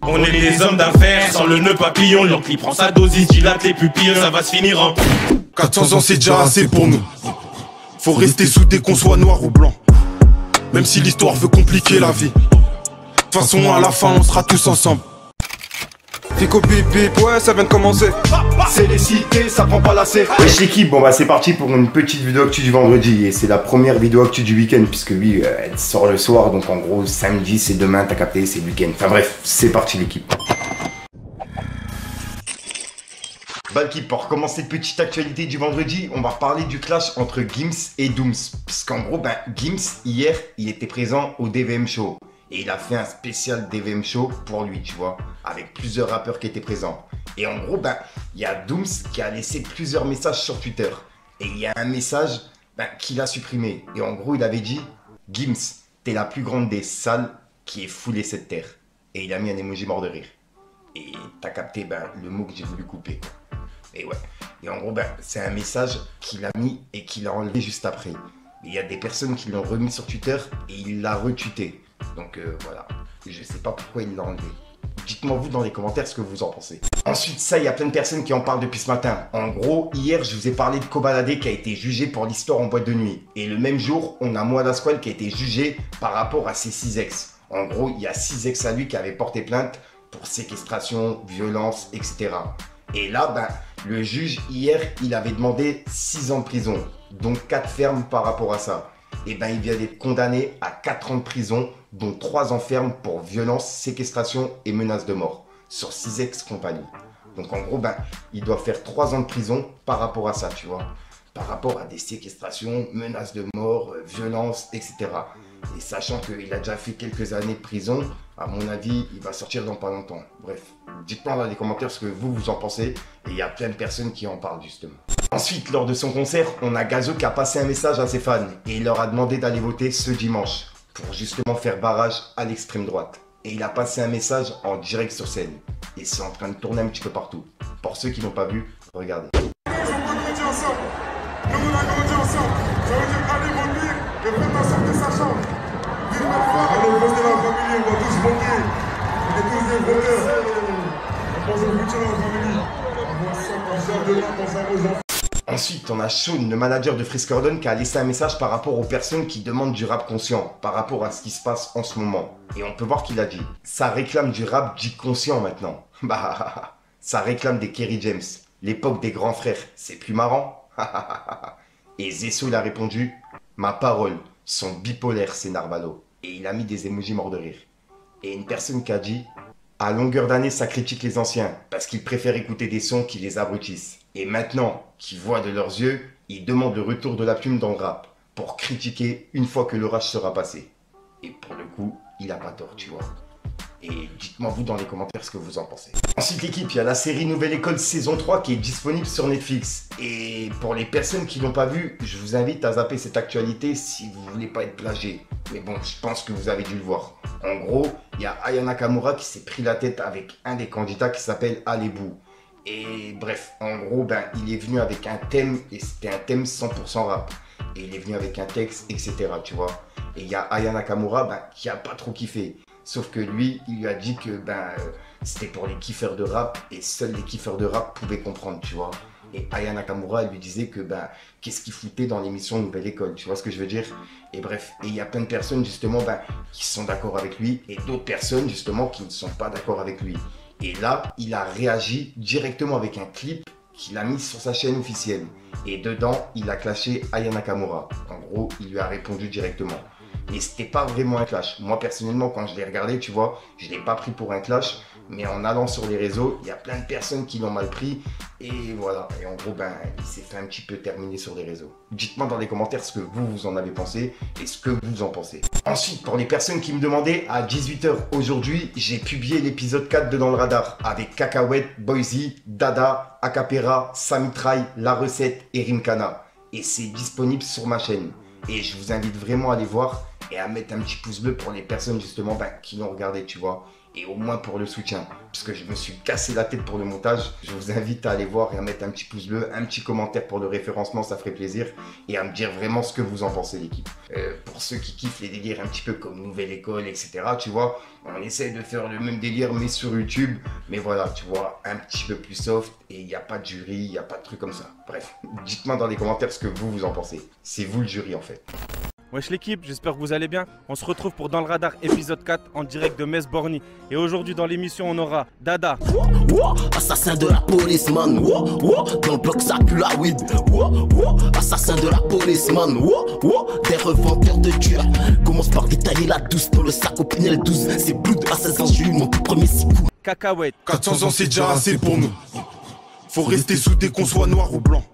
On est des hommes d'affaires, sans le nœud papillon. L'oncle prend sa dose, il dilate les pupilles, ça va se finir en 400 ans c'est déjà assez pour nous. Faut rester soudés qu'on soit noir ou blanc. Même si l'histoire veut compliquer la vie. De toute façon à la fin on sera tous ensemble. Fico bip bip, ouais ça vient de commencer. C'est les cités, ça prend pas la C. Wesh l'équipe, bon bah c'est parti pour une petite vidéo actu du vendredi. Et c'est la première vidéo actu du week-end. Puisque oui, elle sort le soir. Donc en gros samedi c'est demain, t'as capté, c'est le week-end. Enfin bref, c'est parti l'équipe. Bah l'équipe, pour commencer cette petite actualité du vendredi, on va parler du clash entre Gims et Dooms. Parce qu'en gros, Gims hier, il était présent au DVM Show. Et il a fait un spécial DVM Show pour lui, tu vois, avec plusieurs rappeurs qui étaient présents. Et en gros, il y a Dooms qui a laissé plusieurs messages sur Twitter. Et il y a un message qu'il a supprimé. Et en gros, il avait dit « Gims, t'es la plus grande des salles qui ait foulé cette terre. » Et il a mis un emoji mort de rire. Et t'as capté le mot que j'ai voulu couper. Et ouais. Et en gros, c'est un message qu'il a mis et qu'il a enlevé juste après. Il y a des personnes qui l'ont remis sur Twitter et il l'a retweeté. Donc voilà, je sais pas pourquoi il l'a enlevé. Dites-moi vous dans les commentaires ce que vous en pensez. Ensuite ça, il y a plein de personnes qui en parlent depuis ce matin. En gros, hier je vous ai parlé de Kobalade qui a été jugé pour l'histoire en boîte de nuit. Et le même jour, on a Moada Squale qui a été jugé par rapport à ses 6 ex. En gros, il y a 6 ex à lui qui avaient porté plainte pour séquestration, violence, etc. Et là, le juge hier, il avait demandé 6 ans de prison, donc 4 fermes par rapport à ça. Et il vient d'être condamné à 4 ans de prison, dont 3 ans ferme pour violence, séquestration et menace de mort, sur 6 ex-compagnies. Donc en gros, il doit faire 3 ans de prison par rapport à ça, tu vois. Par rapport à des séquestrations, menaces de mort, violence, etc. Et sachant qu'il a déjà fait quelques années de prison, à mon avis, il va sortir dans pas longtemps. Bref, dites-moi dans les commentaires ce que vous en pensez. Et il y a plein de personnes qui en parlent justement. Ensuite, lors de son concert, on a Gazo qui a passé un message à ses fans. Et il leur a demandé d'aller voter ce dimanche. Pour justement faire barrage à l'extrême droite. Et il a passé un message en direct sur scène. Et c'est en train de tourner un petit peu partout. Pour ceux qui n'ont pas vu, regardez. Nous, on a grandi ensemble. Ça veut dire aller voter et faire en sorte que ça change. Vive la foi, allez voter la famille, on va tous voter. On est tous des voteurs. On pense au futur de la famille. On sort de là, on pense à nos enfants. Ensuite, on a Sean, le manager de Frisk Gordon, qui a laissé un message par rapport aux personnes qui demandent du rap conscient, par rapport à ce qui se passe en ce moment. Et on peut voir qu'il a dit, ça réclame du rap dit conscient maintenant. Ça réclame des Kerry James. L'époque des grands frères, c'est plus marrant. Et Zesso, il a répondu, ma parole, sont bipolaires, c'est Narvalo. Et il a mis des emojis morts de rire. Et une personne qui a dit, à longueur d'année, ça critique les anciens, parce qu'ils préfèrent écouter des sons qui les abrutissent. Et maintenant qu'ils voient de leurs yeux, ils demandent le retour de la plume dans le rap, pour critiquer une fois que l'orage sera passé. Et pour le coup, il a pas tort, tu vois. Et dites-moi vous dans les commentaires ce que vous en pensez. Ensuite l'équipe, il y a la série Nouvelle École saison 3 qui est disponible sur Netflix. Et pour les personnes qui l'ont pas vu, je vous invite à zapper cette actualité si vous voulez pas être plagié. Mais bon, je pense que vous avez dû le voir. En gros, il y a Aya Nakamura qui s'est pris la tête avec un des candidats qui s'appelle Alebou. Et bref, en gros, il est venu avec un thème, et c'était un thème 100% rap. Et il est venu avec un texte, etc. tu vois. Et il y a Aya Nakamura qui a pas trop kiffé. Sauf que lui, il lui a dit que c'était pour les kiffeurs de rap et seuls les kiffeurs de rap pouvaient comprendre, tu vois. Et Aya Nakamura, elle lui disait que qu'est-ce qu'il foutait dans l'émission Nouvelle École, tu vois ce que je veux dire. Et bref, et il y a plein de personnes justement qui sont d'accord avec lui et d'autres personnes justement qui ne sont pas d'accord avec lui. Et là, il a réagi directement avec un clip qu'il a mis sur sa chaîne officielle. Et dedans, il a clashé Aya Nakamura. En gros, il lui a répondu directement. Mais c'était pas vraiment un clash. Moi personnellement, quand je l'ai regardé, tu vois, je l'ai pas pris pour un clash. Mais en allant sur les réseaux, il y a plein de personnes qui l'ont mal pris. Et voilà. Et en gros, il s'est fait un petit peu terminer sur les réseaux. Dites-moi dans les commentaires ce que vous en avez pensé et ce que vous en pensez. Ensuite, pour les personnes qui me demandaient, à 18 h aujourd'hui, j'ai publié l'épisode 4 de Dans le Radar avec Cacahuète, Boise, Dada, Acapera, Samitrail, La Recette et Rimkana. Et c'est disponible sur ma chaîne. Et je vous invite vraiment à aller voir et à mettre un petit pouce bleu pour les personnes justement qui l'ont regardé, tu vois. et au moins pour le soutien. Puisque je me suis cassé la tête pour le montage, je vous invite à aller voir et à mettre un petit pouce bleu, un petit commentaire pour le référencement, ça ferait plaisir. Et à me dire vraiment ce que vous en pensez, l'équipe. Pour ceux qui kiffent les délires un petit peu comme Nouvelle École, etc. Tu vois, on essaye de faire le même délire mais sur YouTube. Mais voilà, tu vois, un petit peu plus soft et il n'y a pas de jury, il n'y a pas de truc comme ça. Bref, dites-moi dans les commentaires ce que vous en pensez. C'est vous le jury en fait. Wesh l'équipe, j'espère que vous allez bien. On se retrouve pour Dans le Radar épisode 4 en direct de Metz-Borny. Et aujourd'hui dans l'émission on aura Dada. Assassin de la police man. Dans le bloc ça pue la weed. Assassin de la police man. Des revendeurs de tueurs. Commence par détailler la douce dans le sac au Pinel 12. C'est Blood, à 16 ans j'ai eu mon tout premier 6 coups. Cacahuète. 400 ans c'est déjà assez pour nous. Faut rester soudés qu'on soit noir ou blanc.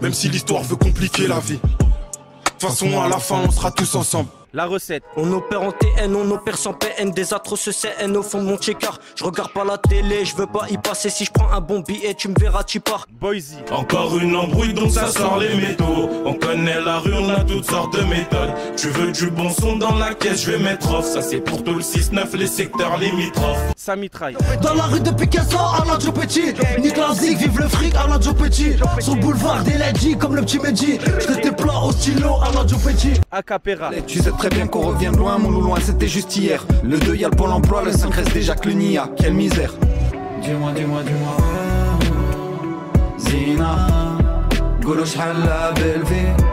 Même si l'histoire veut compliquer la vie. De toute façon, à la fin, on sera tous ensemble. La recette. On opère en TN, on opère sans PN. Des atroces CN au fond de mon checker. Je regarde pas la télé, je veux pas y passer. Si je prends un bon billet, tu me verras, tu pars. Boise. Encore une embrouille donc ça sort les métaux. On connaît la rue, on a toutes sortes de méthodes. Tu veux du bon son dans la caisse, je vais mettre off. Ça c'est pour tout le 6-9, les secteurs limitrophes. Ça mitraille. Dans la rue depuis 15 ans, Alain Joe Petit. Nique la zik, vive le fric, Alain Joe Petit. Sur le boulevard des Lady, comme le petit Mehdi. Je tes plats au stylo, Alain Joe Petit. Acapera. Tu sais très bien qu'on revient de loin, mon loup loin, c'était juste hier. Le 2 y'a le pôle emploi, le 5 reste déjà que le Nia. Quelle misère. Dis-moi, Zina, Golosh Halla, belle vie.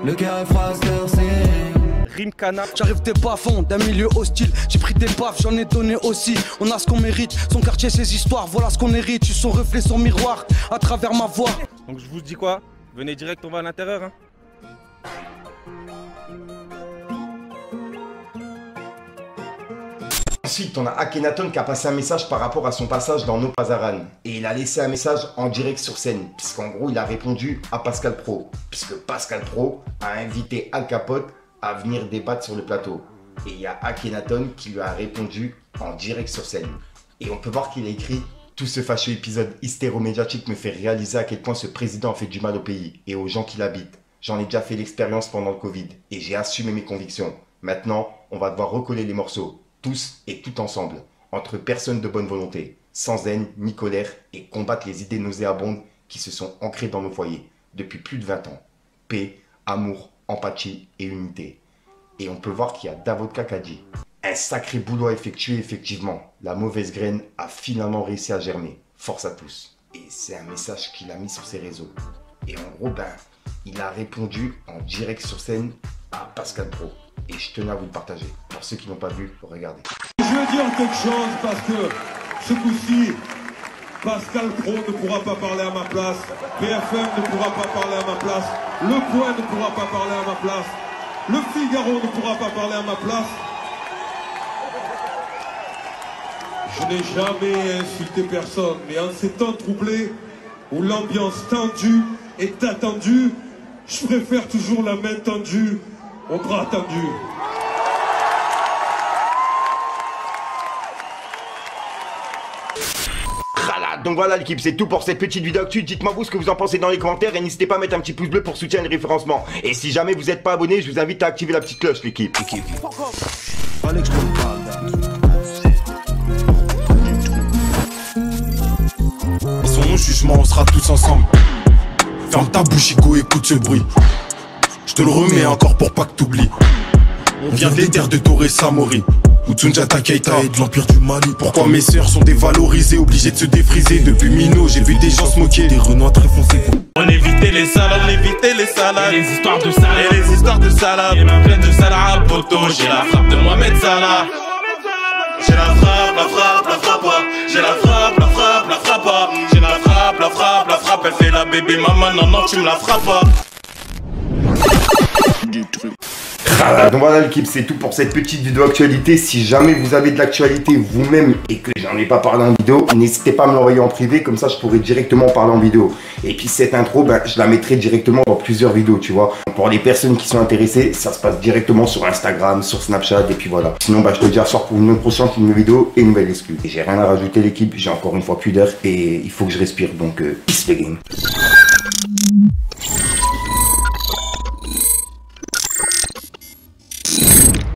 Le carré Fraster, c'est Rimkana. J'arrive des bas-fonds d'un milieu hostile. J'ai pris des baffes, j'en ai donné aussi. On a ce qu'on mérite, son quartier, ses histoires. Voilà ce qu'on hérite, son reflet, son miroir. À travers ma voix. Donc je vous dis quoi? Venez direct, on va à l'intérieur hein. Ensuite, on a Akhenaton qui a passé un message par rapport à son passage dans No Pazaran. Et il a laissé un message en direct sur scène, puisqu'en gros, il a répondu à Pascal Pro. Puisque Pascal Pro a invité Al Capote à venir débattre sur le plateau. Et il y a Akhenaton qui lui a répondu en direct sur scène. Et on peut voir qu'il a écrit « Tout ce fâcheux épisode hystéromédiatique me fait réaliser à quel point ce président a fait du mal au pays et aux gens qui l'habitent. J'en ai déjà fait l'expérience pendant le Covid et j'ai assumé mes convictions. Maintenant, on va devoir recoller les morceaux. Tous et tout ensemble, entre personnes de bonne volonté, sans haine ni colère et combattre les idées nauséabondes qui se sont ancrées dans nos foyers depuis plus de 20 ans. Paix, amour, empathie et unité. Et on peut voir qu'il y a Davodka qui a dit « Un sacré boulot à effectuer effectivement. La mauvaise graine a finalement réussi à germer. Force à tous. » Et c'est un message qu'il a mis sur ses réseaux. Et en gros, il a répondu en direct sur scène à Pascal Pro. Et je tenais à vous le partager. Pour ceux qui n'ont pas vu, regardez. Je veux dire quelque chose parce que ce coup-ci, Pascal Pro ne pourra pas parler à ma place, BFM ne pourra pas parler à ma place, Le Point ne pourra pas parler à ma place, Le Figaro ne pourra pas parler à ma place. Je n'ai jamais insulté personne, mais en ces temps troublés, où l'ambiance tendue est attendue, je préfère toujours la main tendue au bras tendu. Donc voilà l'équipe, c'est tout pour cette petite vidéo actu. Dites-moi vous ce que vous en pensez dans les commentaires et n'hésitez pas à mettre un petit pouce bleu pour soutenir le référencement. Et si jamais vous n'êtes pas abonné, je vous invite à activer la petite cloche l'équipe. Son jugement, on sera tous ensemble. Ferme ta bouche, Ico, écoute ce bruit. Je te le remets encore pour pas que t'oublies. On vient des terres de Torre Samori, ou Tsunjata Keita et de l'Empire du Mali. Pourquoi mes sœurs sont dévalorisées, obligées de se défriser? Depuis Mino, j'ai vu des gens se moquer, des renois très foncés. On évitait les salades, et les histoires de salades, et les histoires de salades, et ma pleine de salades à poteau. J'ai la frappe de Mohamed Salah. J'ai la frappe, la frappe, la frappe. J'ai la frappe, la frappe, la frappe. J'ai la frappe, la frappe, la frappe. Elle fait la bébé maman, non, non, tu me la frappes pas. Donc voilà l'équipe, c'est tout pour cette petite vidéo actualité. Si jamais vous avez de l'actualité vous-même et que j'en ai pas parlé en vidéo, n'hésitez pas à me l'envoyer en privé, comme ça je pourrai directement parler en vidéo. Et puis cette intro, je la mettrai directement dans plusieurs vidéos, tu vois. Pour les personnes qui sont intéressées, ça se passe directement sur Instagram, sur Snapchat, et puis voilà. Sinon, je te dis à soir pour une prochaine vidéo et une nouvelle exclue. Et j'ai rien à rajouter l'équipe, j'ai encore une fois plus d'heures et il faut que je respire, donc peace the game.